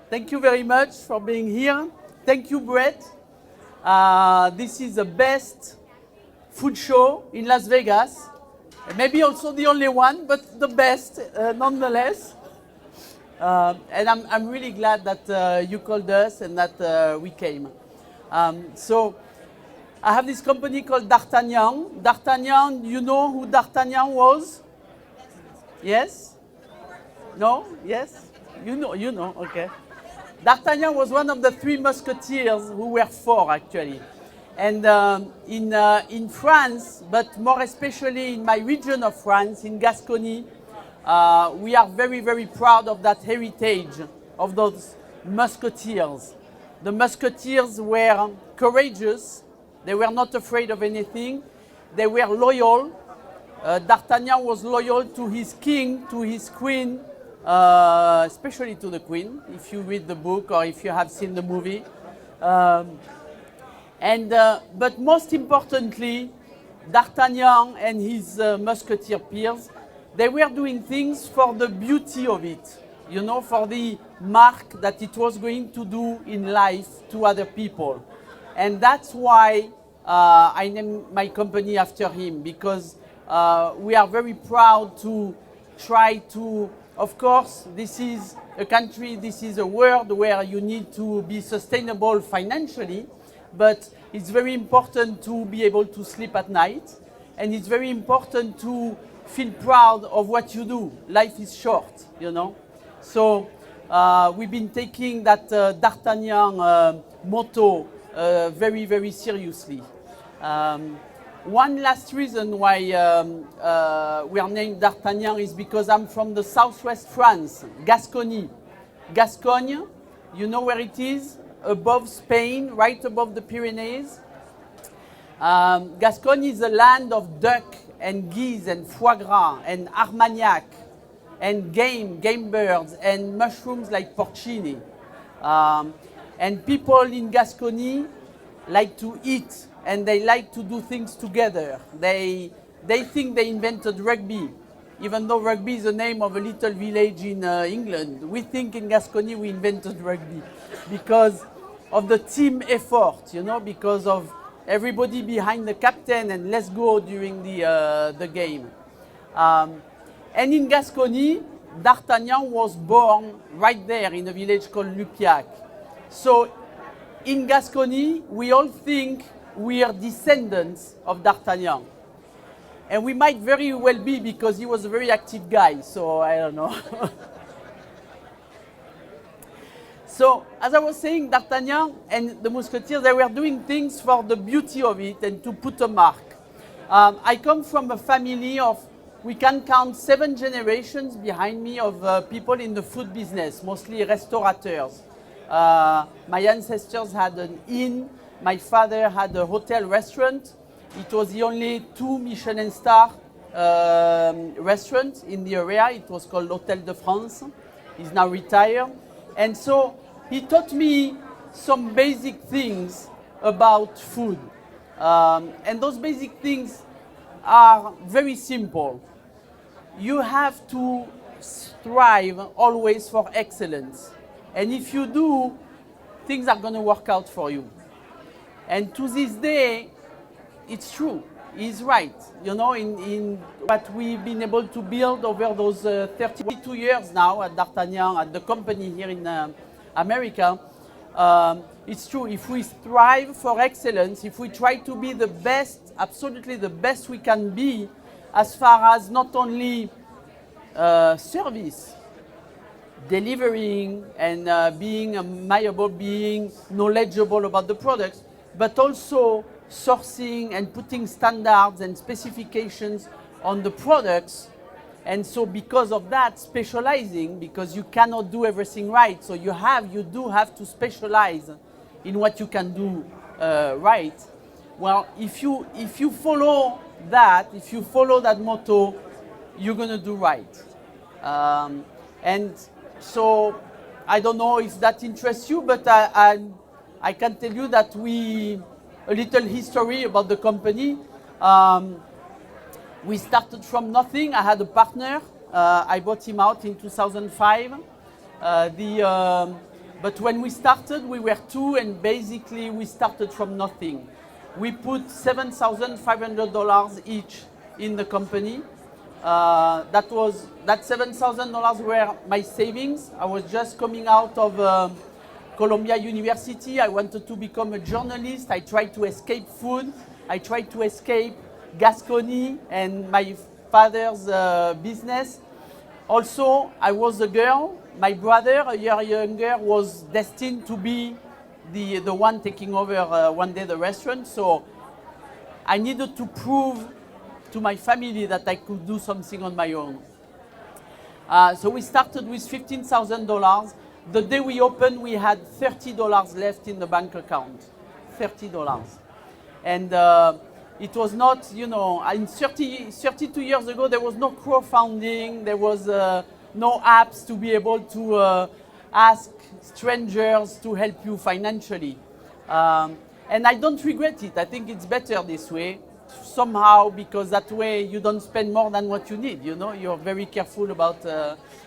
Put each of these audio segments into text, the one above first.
Thank you very much for being here. Thank you, Brett. This is the best food show in Las Vegas. Maybe also the only one, but the best nonetheless. And I'm really glad that you called us and that we came. So I have this company called D'Artagnan. D'Artagnan, you know who D'Artagnan was? Yes? No? Yes? You know, okay. D'Artagnan was one of the three musketeers who were four actually. And in France, but more especially in my region of France, in Gascony, we are very, very proud of that heritage of those musketeers. The musketeers were courageous. They were not afraid of anything. They were loyal. D'Artagnan was loyal to his king, to his queen, especially to the queen, if you read the book or if you have seen the movie. But most importantly, D'Artagnan and his musketeer peers, they were doing things for the beauty of it, you know, for the mark that it was going to do in life to other people. And that's why I named my company after him, because we are very proud to try to, of course, this is a country, this is a world where you need to be sustainable financially, but it's very important to be able to sleep at night, and it's very important to feel proud of what you do. Life is short, you know. So we've been taking that D'Artagnan motto very, very seriously. One last reason why we are named D'Artagnan is because I'm from the southwest France, Gascony. Gascogne, you know where it is? Above Spain, right above the Pyrenees. Gascogne is a land of duck and geese and foie gras and armagnac and game birds and mushrooms like porcini. And people in Gascony like to eat and they like to do things together. They think they invented rugby, even though rugby is the name of a little village in England. We think in Gascony we invented rugby because of the team effort, you know, because of everybody behind the captain and let's go during the game. And in Gascony, D'Artagnan was born right there in a village called Lupiac. So in Gascony, we all think we are descendants of D'Artagnan. And we might very well be because he was a very active guy, so I don't know. So, as I was saying, D'Artagnan and the Musketeers, they were doing things for the beauty of it and to put a mark. I come from a family of, we can count 7 generations behind me of people in the food business, mostly restaurateurs. My ancestors had an inn. My father had a hotel restaurant. It was the only 2 Michelin star restaurant in the area. It was called Hôtel de France. He's now retired. And so he taught me some basic things about food. And those basic things are very simple. You have to strive always for excellence. And if you do, things are going to work out for you. And to this day, it's true. He's right. You know, in what we've been able to build over those 32 years now at D'Artagnan, at the company here in America, it's true. If we strive for excellence, if we try to be the best, absolutely the best we can be, as far as not only service, delivering and being amiable, being knowledgeable about the products, but also sourcing and putting standards and specifications on the products. And so because of that, specializing, because you cannot do everything right, so you do have to specialize in what you can do right. Well, if you follow that, if you follow that motto, you're gonna do right. And so I don't know if that interests you, but I can tell you that a little history about the company. We started from nothing. I had a partner. I bought him out in 2005. But when we started, we were two, and basically we started from nothing. We put $7,500 each in the company. That $7,000 were my savings. I was just coming out of Columbia University. I wanted to become a journalist. I tried to escape food. I tried to escape Gascony and my father's business. Also, I was a girl. My brother, a year younger, was destined to be the one taking over one day the restaurant. So I needed to prove to my family that I could do something on my own. So we started with $15,000. The day we opened, we had $30 left in the bank account. $30. And it was not, in 32 years ago, there was no crowdfunding, there was no apps to be able to ask strangers to help you financially. And I don't regret it. I think it's better this way, somehow, because that way you don't spend more than what you need, You're very careful about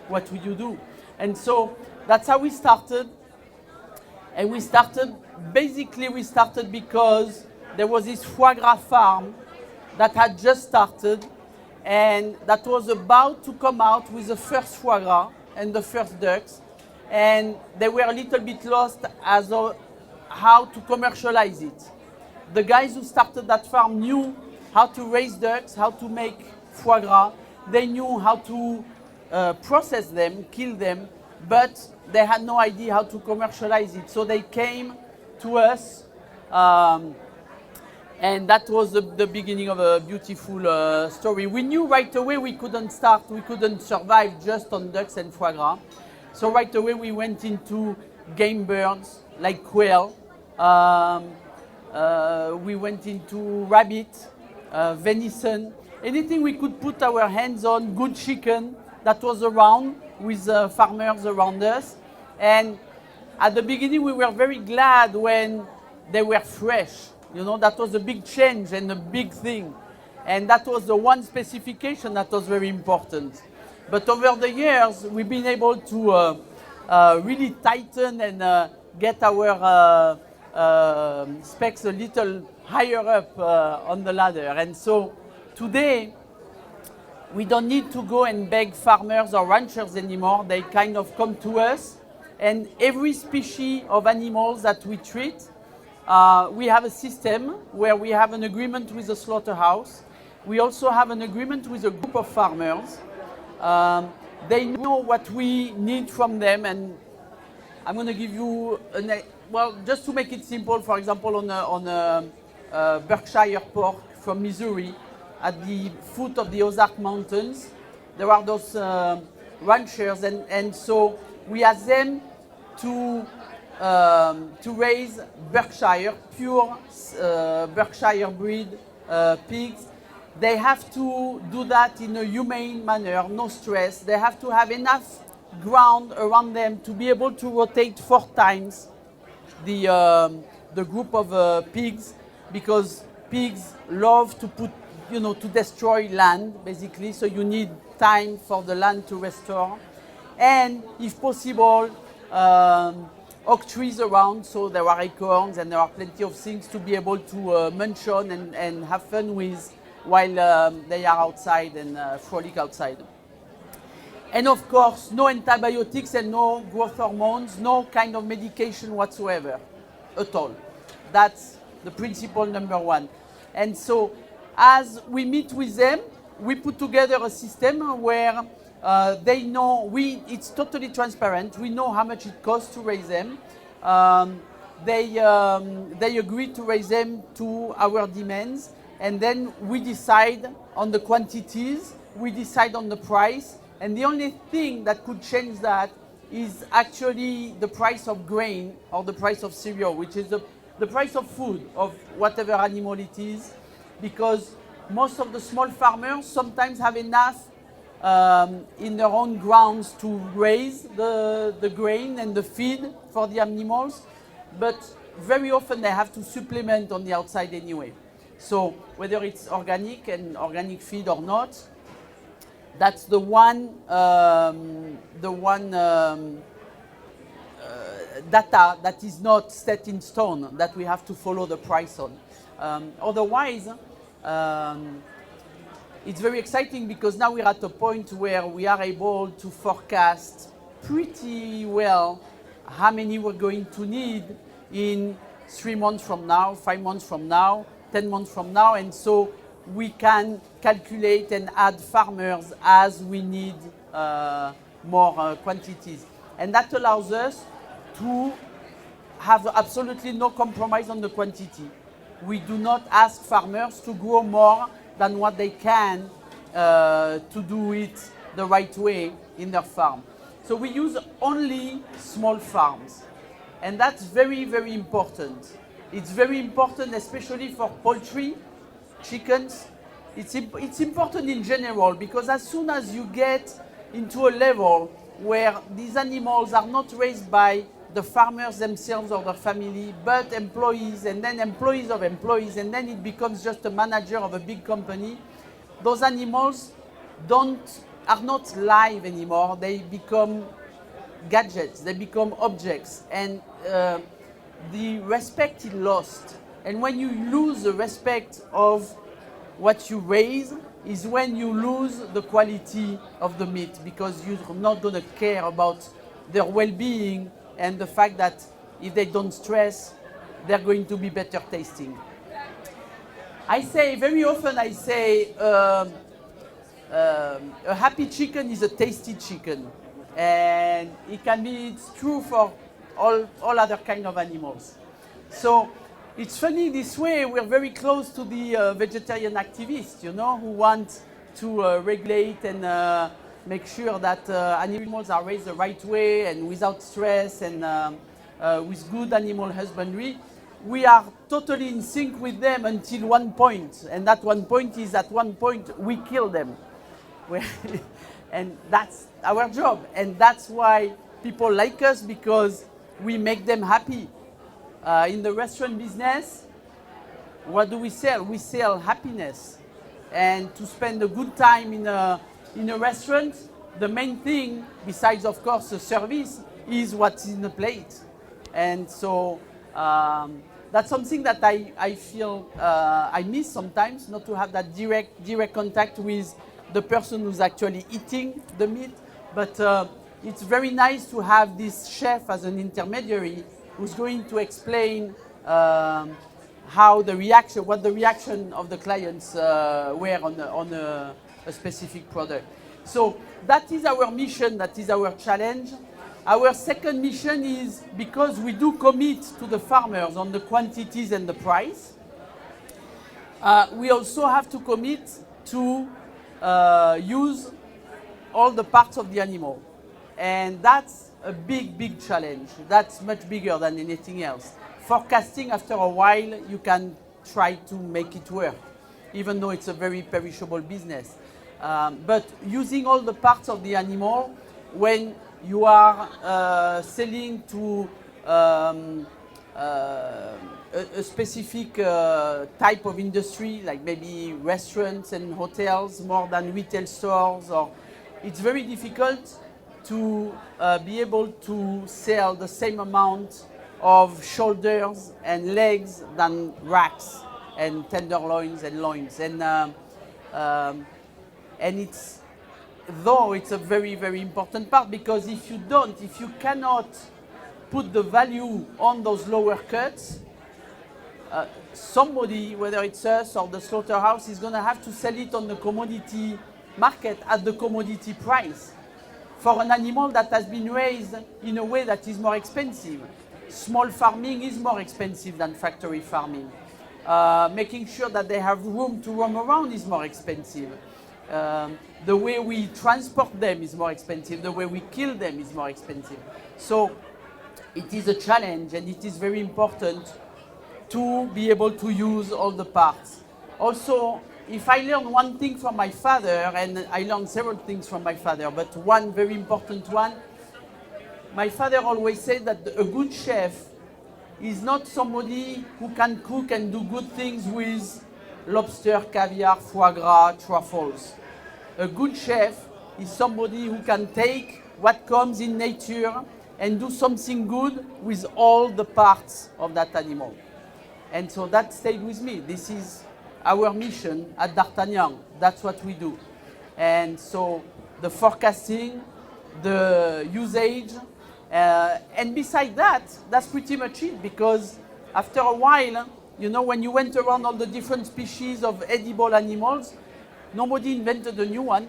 what you do. And so that's how we started. And we started because there was this foie gras farm that had just started and that was about to come out with the first foie gras and the first ducks. And they were a little bit lost as to how to commercialize it. The guys who started that farm knew how to raise ducks, how to make foie gras. They knew how to process them, kill them, but they had no idea how to commercialize it. So they came to us, and that was the beginning of a beautiful story. We knew right away we couldn't survive just on ducks and foie gras. So right away we went into game birds like quail. We went into rabbit, venison, anything we could put our hands on, good chicken that was around with farmers around us. And at the beginning we were very glad when they were fresh. That was a big change and a big thing. And that was the one specification that was very important. But over the years, we've been able to really tighten and get our specs a little higher up on the ladder. And so today, we don't need to go and beg farmers or ranchers anymore. They kind of come to us. And every species of animals that we treat, we have a system where we have an agreement with the slaughterhouse. We also have an agreement with a group of farmers. They know what we need from them, and I'm going to give you, just to make it simple, for example, on a Berkshire pork from Missouri, at the foot of the Ozark Mountains, there are those ranchers, and so we ask them to raise Berkshire, pure Berkshire breed pigs. They have to do that in a humane manner, no stress. They have to have enough ground around them to be able to rotate 4 times the group of pigs, because pigs love to to destroy land, basically. So you need time for the land to restore. And if possible, oak trees around, so there are acorns and there are plenty of things to be able to munch on and have fun with while they are outside and frolic outside. And of course, no antibiotics and no growth hormones, no kind of medication whatsoever at all. That's the principle number 1. And so as we meet with them, we put together a system where they know, it's totally transparent. We know how much it costs to raise them. They agree to raise them to our demands. And then we decide on the quantities, we decide on the price. And the only thing that could change that is actually the price of grain or the price of cereal, which is the price of food, of whatever animal it is. Because most of the small farmers sometimes have enough in their own grounds to raise the grain and the feed for the animals, but very often they have to supplement on the outside anyway. So whether it's organic and organic feed or not, that's the one data that is not set in stone that we have to follow the price on. Otherwise, it's very exciting because now we're at a point where we are able to forecast pretty well how many we're going to need in 3 months from now, 5 months from now, 10 months from now, and so we can calculate and add farmers as we need more quantities. And that allows us to have absolutely no compromise on the quantity. We do not ask farmers to grow more than what they can to do it the right way in their farm. So we use only small farms. And that's very, very important. It's very important, especially for poultry, chickens. It's important in general because as soon as you get into a level where these animals are not raised by the farmers themselves or their family, but employees, and then employees of employees, and then it becomes just a manager of a big company, those animals are not live anymore. They become gadgets, they become objects, and the respect is lost. And when you lose the respect of what you raise is when you lose the quality of the meat, because you're not going to care about their well-being and the fact that if they don't stress, they're going to be better tasting. Very often I say, a happy chicken is a tasty chicken. And it's true for all other kind of animals. So it's funny this way, we're very close to the vegetarian activists, who want to regulate and make sure that animals are raised the right way and without stress and with good animal husbandry. We are totally in sync with them until one point, and that one point is at one point we kill them. And that's our job, and that's why people like us, because we make them happy. In the restaurant business, what do we sell? We sell happiness. And to spend a good time in a restaurant, the main thing, besides of course the service, is what's in the plate. And so that's something that I feel I miss sometimes, not to have that direct contact with the person who's actually eating the meat. But it's very nice to have this chef as an intermediary who's going to explain what the reaction of the clients were on a specific product. So that is our mission, that is our challenge. Our second mission is, because we do commit to the farmers on the quantities and the price, we also have to commit to use all the parts of the animal. And that's a big challenge. That's much bigger than anything else. Forecasting, after a while, you can try to make it work, even though it's a very perishable business. But using all the parts of the animal, when you are selling to a specific type of industry, like maybe restaurants and hotels more than retail stores, or it's very difficult to be able to sell the same amount of shoulders and legs than racks and tenderloins and loins. And it's a very important part, because if you cannot put the value on those lower cuts, somebody, whether it's us or the slaughterhouse, is going to have to sell it on the commodity market at the commodity price for an animal that has been raised in a way that is more expensive. Small farming is more expensive than factory farming. Making sure that they have room to roam around is more expensive. The way we transport them is more expensive. The way we kill them is more expensive. So it is a challenge, and it is very important to be able to use all the parts. Also, if I learned one thing from my father, and I learned several things from my father, but one very important one, my father always said that a good chef is not somebody who can cook and do good things with lobster, caviar, foie gras, truffles. A good chef is somebody who can take what comes in nature and do something good with all the parts of that animal. And so that stayed with me. This is our mission at D'Artagnan. That's what we do. And so the forecasting, the usage, and beside that, that's pretty much it, because after a while, you know, when you went around all the different species of edible animals, nobody invented a new one.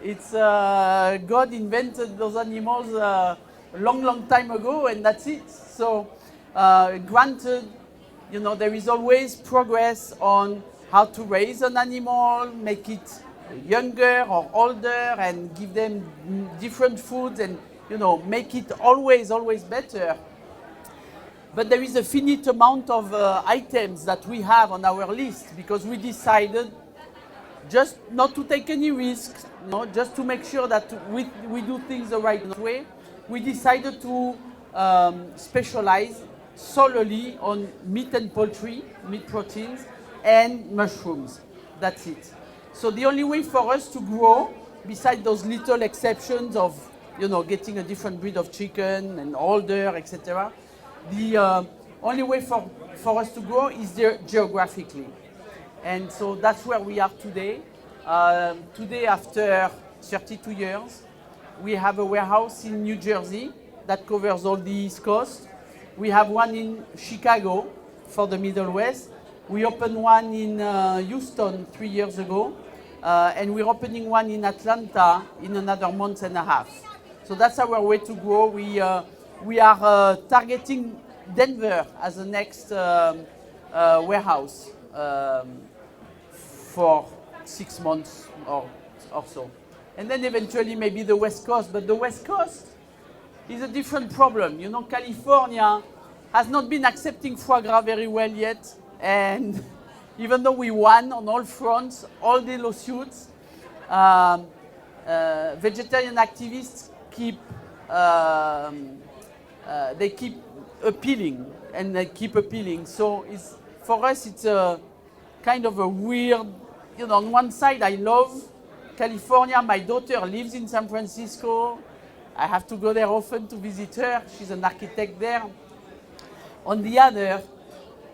It's God invented those animals a long time ago, and that's it. So granted, you know, there is always progress on how to raise an animal, make it younger or older, and give them different foods, and you know, make it always better. But there is a finite amount of items that we have on our list, because we decided just not to take any risks, you know, just to make sure that we do things the right way. We decided to specialize solely on meat and poultry, meat proteins, and mushrooms. That's it. So the only way for us to grow, besides those little exceptions of, you know, getting a different breed of chicken and older, etc., the only way for us to grow is geographically. And so that's where we are today. Today, after 32 years, we have a warehouse in New Jersey that covers all the East Coast. We have one in Chicago for the Middle West. We opened one in Houston 3 years ago, and we're opening one in Atlanta in another month and a half. So that's our way to grow. We are targeting Denver as the next warehouse for 6 months or so. And then eventually maybe the West Coast, but the West Coast is a different problem. You know, California has not been accepting foie gras very well yet, and even though we won on all fronts, all the lawsuits, vegetarian activists keep appealing, and they keep appealing. So for us, it's a kind of a weird, you know, on one side I love California. My daughter lives in San Francisco. I have to go there often to visit her. She's an architect there. On the other,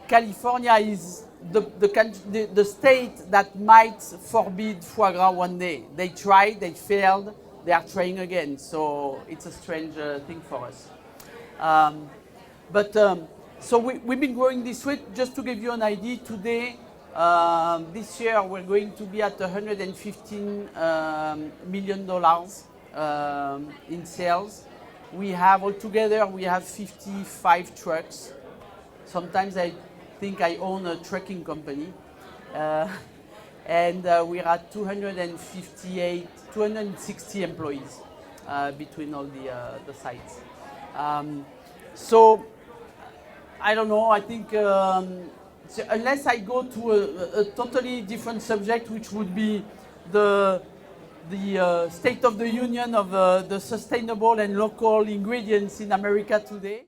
California is the state that might forbid foie gras one day. They tried, they failed, they are trying again. So it's a strange thing for us. So we've been growing this way. Just to give you an idea, today, this year we're going to be at $115 million in sales. We have altogether, we have 55 trucks. Sometimes I think I own a trucking company. And we're at 260 employees between all the sites. So I don't know, I think unless I go to a totally different subject, which would be the State of the Union of the sustainable and local ingredients in America today.